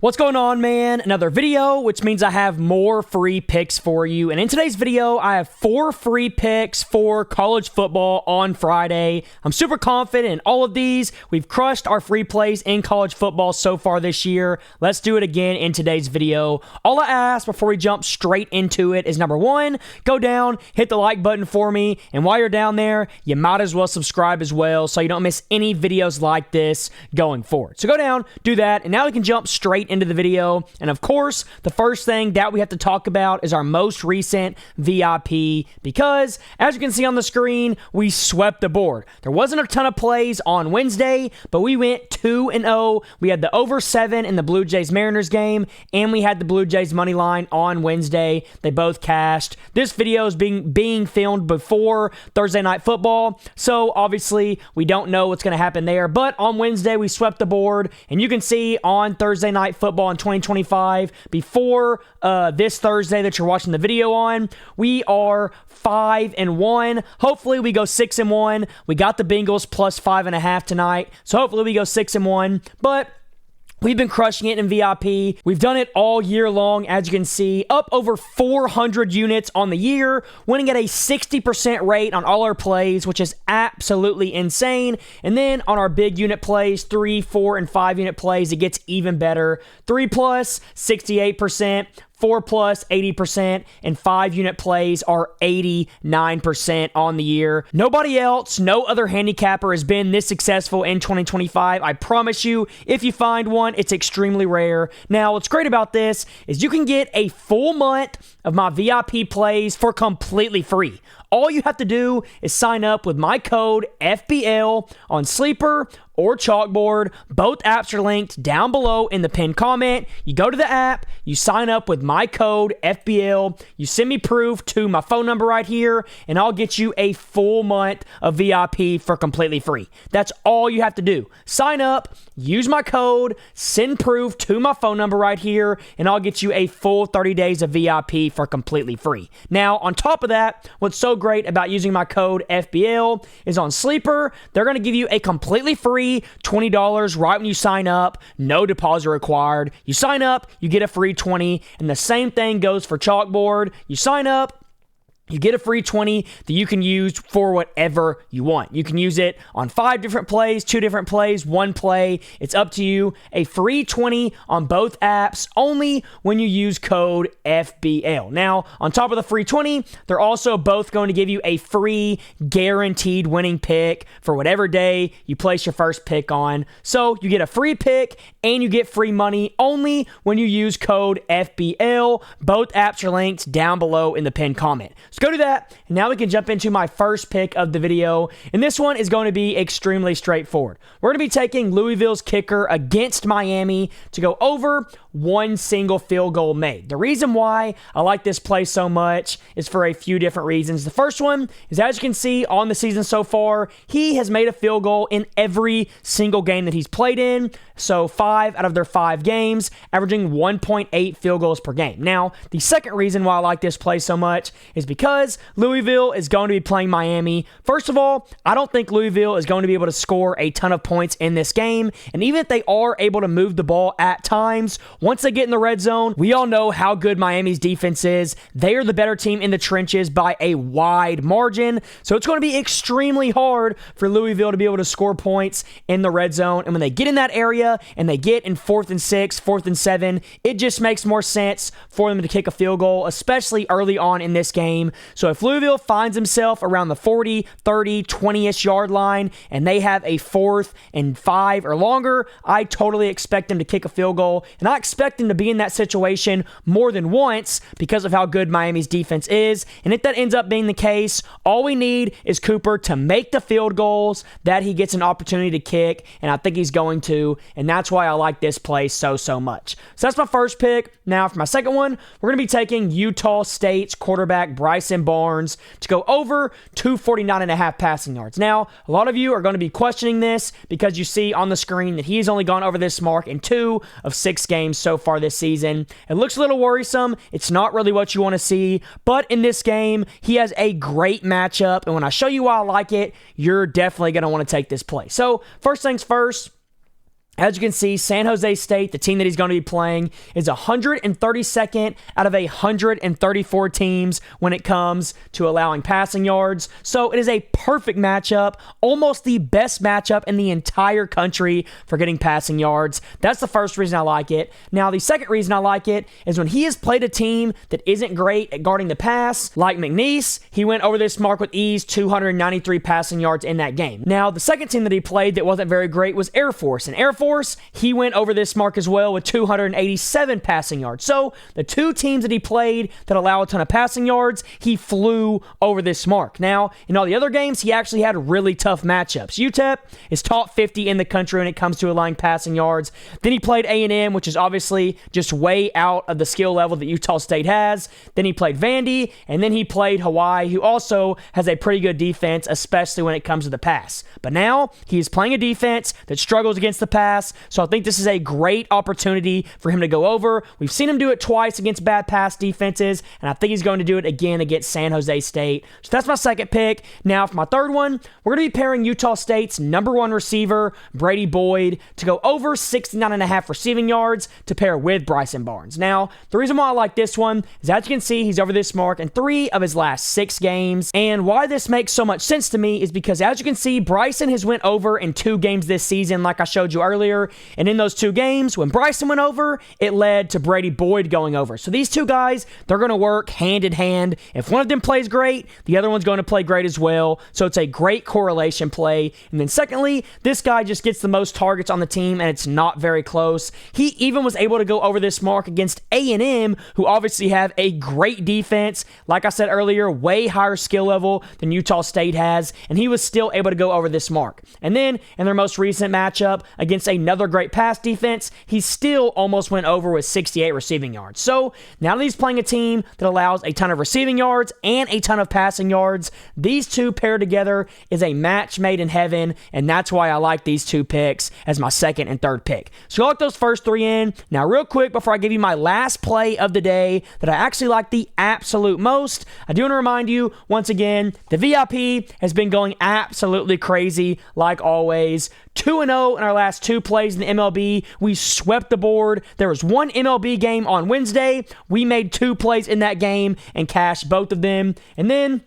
What's going on, man? Another video, which means I have more free picks for you. And in today's video, I have 4 free picks for college football on Friday. I'm super confident in all of these. We've crushed our free plays in college football so far this year. Let's do it again in today's video. All I ask before we jump straight into it is number 1, go down, hit the like button for me. And while you're down there, you might as well subscribe as well so you don't miss any videos like this going forward. So go down, do that, and now we can jump straight into the video. And of course, the first thing that we have to talk about is our most recent VIP, because as you can see on the screen, we swept the board. There wasn't a ton of plays on Wednesday, but we went 2-0. We had the over 7 in the Blue Jays Mariners game, and we had the Blue Jays money line on Wednesday. They both cashed. This video is being filmed before Thursday Night Football, so obviously we don't know what's going to happen there. But on Wednesday, we swept the board, and you can see on Thursday Night Football in 2025, before this Thursday that you're watching the video on, we are 5-1. Hopefully we go 6-1. We got the Bengals plus 5.5 tonight, so hopefully we go 6-1. But we've been crushing it in VIP. We've done it all year long, as you can see, up over 400 units on the year, winning at a 60% rate on all our plays, which is absolutely insane. And then on our big unit plays, 3, 4, and 5 unit plays, it gets even better. 3 plus, 68%. 4 plus, 80%, and 5 unit plays are 89% on the year. Nobody else, no other handicapper has been this successful in 2025. I promise you, if you find one, it's extremely rare. Now, what's great about this is you can get a full month of my VIP plays for completely free. All you have to do is sign up with my code FBL on Sleeper or Chalkboard. Both apps are linked down below in the pinned comment. You go to the app, you sign up with my code FBL, you send me proof to my phone number right here, and I'll get you a full month of VIP for completely free. That's all you have to do. Sign up, use my code, send proof to my phone number right here, and I'll get you a full 30 days of VIP for completely free. Now, on top of that, what's so great about using my code FBL is on Sleeper, they're going to give you a completely free $20 right when you sign up. No deposit required. You sign up, you get a free 20, and the same thing goes for Chalkboard. You sign up, you get a free 20 that you can use for whatever you want. You can use it on 5 different plays, 2 different plays, 1 play. It's up to you. A free 20 on both apps only when you use code FBL. Now, on top of the free 20, they're also both going to give you a free guaranteed winning pick for whatever day you place your first pick on. So you get a free pick and you get free money only when you use code FBL. Both apps are linked down below in the pinned comment. So go do that, and now we can jump into my first pick of the video, and this one is going to be extremely straightforward. We're going to be taking Louisville's kicker against Miami to go over 1 single field goal made. The reason why I like this play so much is for a few different reasons. The first one is, as you can see on the season so far, he has made a field goal in every single game that he's played in, so 5 out of their 5 games, averaging 1.8 field goals per game. Now, the second reason why I like this play so much is because Louisville is going to be playing Miami. First of all, I don't think Louisville is going to be able to score a ton of points in this game, and even if they are able to move the ball at times, once they get in the red zone, we all know how good Miami's defense is. They are the better team in the trenches by a wide margin, so it's going to be extremely hard for Louisville to be able to score points in the red zone, and when they get in that area and they get in 4th and 6, 4th and 7, it just makes more sense for them to kick a field goal, especially early on in this game. So if Louisville finds himself around the 40, 30, 20-ish yard line and they have a 4th and 5 or longer, I totally expect them to kick a field goal, and I expect them to be in that situation more than once because of how good Miami's defense is. And if that ends up being the case, all we need is Cooper to make the field goals that he gets an opportunity to kick, and I think he's going to, and that's why I like this play so much. So that's my first pick. Now for my second one, we're going to be taking Utah State's quarterback Bryson Barnes to go over 249.5 passing yards. Now, a lot of you are going to be questioning this because you see on the screen that he's only gone over this mark in 2 of 6 games so far this season. It looks a little worrisome. It's not really what you want to see, but in this game, he has a great matchup, and when I show you why I like it, you're definitely going to want to take this play. So, first things first, As you can see, San Jose State, the team that he's going to be playing, is 132nd out of 134 teams when it comes to allowing passing yards. So it is a perfect matchup, almost the best matchup in the entire country for getting passing yards. That's the first reason I like it. Now, the second reason I like it is when he has played a team that isn't great at guarding the pass, like McNeese, he went over this mark with ease, 293 passing yards in that game. Now, the second team that he played that wasn't very great was Air Force. And Air Force, he went over this mark as well with 287 passing yards. So the two teams that he played that allow a ton of passing yards, he flew over this mark. Now, in all the other games, he actually had really tough matchups. UTEP is top 50 in the country when it comes to allowing passing yards. Then he played A&M, which is obviously just way out of the skill level that Utah State has. Then he played Vandy, and then he played Hawaii, who also has a pretty good defense, especially when it comes to the pass. But now he is playing a defense that struggles against the pass. So I think this is a great opportunity for him to go over. We've seen him do it twice against bad pass defenses, and I think he's going to do it again against San Jose State. So that's my second pick. Now for my third one, we're going to be pairing Utah State's #1 receiver, Brady Boyd, to go over 69.5 receiving yards to pair with Bryson Barnes. Now, the reason why I like this one is, as you can see, he's over this mark in 3 of his last 6 games. And why this makes so much sense to me is because, as you can see, Bryson has went over in 2 games this season, like I showed you earlier. And in those 2 games, when Bryson went over, it led to Brady Boyd going over. So these 2 guys, they're going to work hand in hand. If one of them plays great, the other one's going to play great as well. So it's a great correlation play. And then secondly, this guy just gets the most targets on the team, and it's not very close. He even was able to go over this mark against A&M, who obviously have a great defense. Like I said earlier, way higher skill level than Utah State has, and he was still able to go over this mark. And then in their most recent matchup against another great pass defense, he still almost went over with 68 receiving yards. So now that he's playing a team that allows a ton of receiving yards and a ton of passing yards, these two paired together is a match made in heaven, and that's why I like these 2 picks as my second and third pick. So lock those first 3 in. Now real quick, before I give you my last play of the day that I actually like the absolute most, I do want to remind you once again, the VIP has been going absolutely crazy like always. 2-0 in our last 2 plays in the MLB. We swept the board. There was 1 MLB game on Wednesday. We made 2 plays in that game and cashed both of them. And then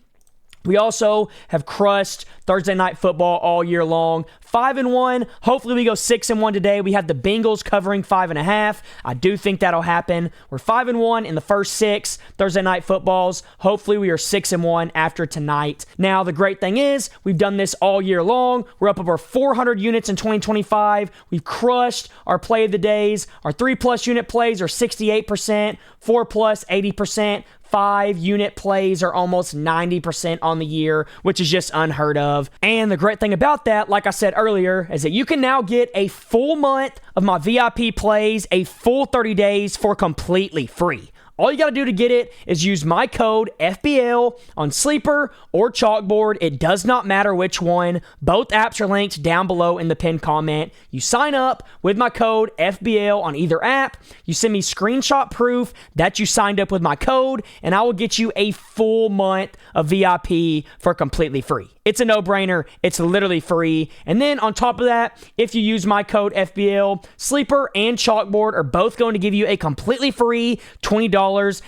we also have crushed Thursday Night Football all year long. 5-1. Hopefully we go 6-1 today. We have the Bengals covering 5.5. I do think that'll happen. We're 5-1 in the first 6 Thursday Night Footballs. Hopefully we are 6-1 after tonight. Now, the great thing is we've done this all year long. We're up over 400 units in 2025. We've crushed our play of the days. Our 3+ unit plays are 68%, 4+ 80%. 5-unit plays are almost 90% on the year, which is just unheard of. And the great thing about that, like I said earlier, is that you can now get a full month of my VIP plays, a full 30 days for completely free. All you got to do to get it is use my code FBL on Sleeper or Chalkboard. It does not matter which one. Both apps are linked down below in the pinned comment. You sign up with my code FBL on either app. You send me screenshot proof that you signed up with my code, and I will get you a full month of VIP for completely free. It's a no-brainer. It's literally free. And then on top of that, if you use my code FBL, Sleeper and Chalkboard are both going to give you a completely free $20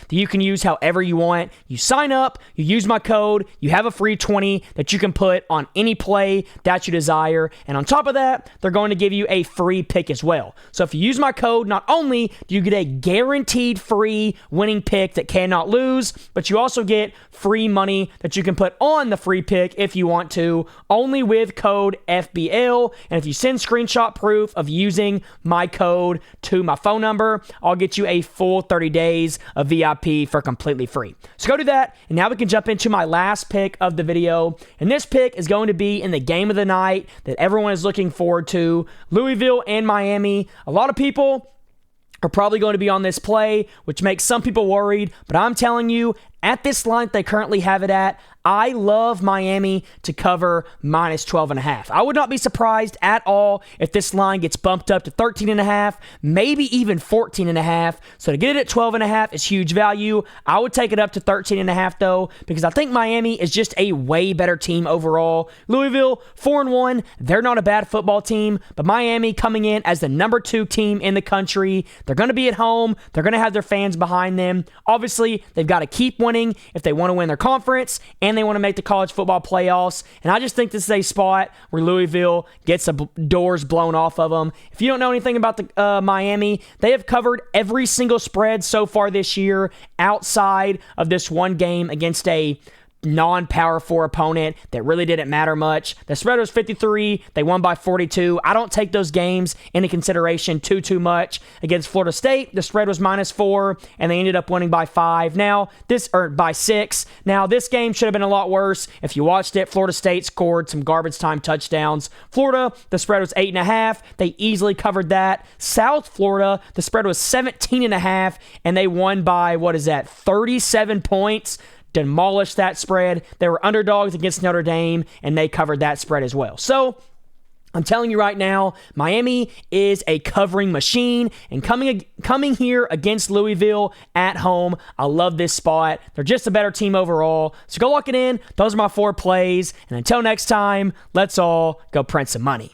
that you can use however you want. You sign up, you use my code, you have a free $20 that you can put on any play that you desire. And on top of that, they're going to give you a free pick as well. So if you use my code, not only do you get a guaranteed free winning pick that cannot lose, but you also get free money that you can put on the free pick if you want to, only with code FBL. And if you send screenshot proof of using my code to my phone number, I'll get you a full 30 days of VIP for completely free. So go do that. And now we can jump into my last pick of the video. And this pick is going to be in the game of the night that everyone is looking forward to, Louisville and Miami. A lot of people are probably going to be on this play, which makes some people worried, but I'm telling you, at this line they currently have it at, I love Miami to cover minus 12.5. I would not be surprised at all if this line gets bumped up to 13.5, maybe even 14.5. So to get it at 12.5 is huge value. I would take it up to 13.5 though, because I think Miami is just a way better team overall. Louisville, 4-1. They're not a bad football team, but Miami coming in as the number 2 team in the country. They're going to be at home. They're going to have their fans behind them. Obviously, they've got to keep winning if they want to win their conference and they want to make the college football playoffs. And I just think this is a spot where Louisville gets the doors blown off of them. If you don't know anything about the Miami, they have covered every single spread so far this year outside of this one game against a non-Power 4 opponent that really didn't matter much. The spread was 53. They won by 42. I don't take those games into consideration too much. Against Florida State, the spread was -4, and they ended up winning by 5. By 6. Now, this game should have been a lot worse. If you watched it, Florida State scored some garbage time touchdowns. Florida, the spread was 8.5. They easily covered that. South Florida, the spread was 17.5, and they won by, 37 points. Demolished that spread. They were underdogs against Notre Dame, and they covered that spread as well. So I'm telling you right now, Miami is a covering machine, and coming here against Louisville at home, I love this spot. They're just a better team overall. So go lock it in. Those are my 4 plays, and until next time, let's all go print some money.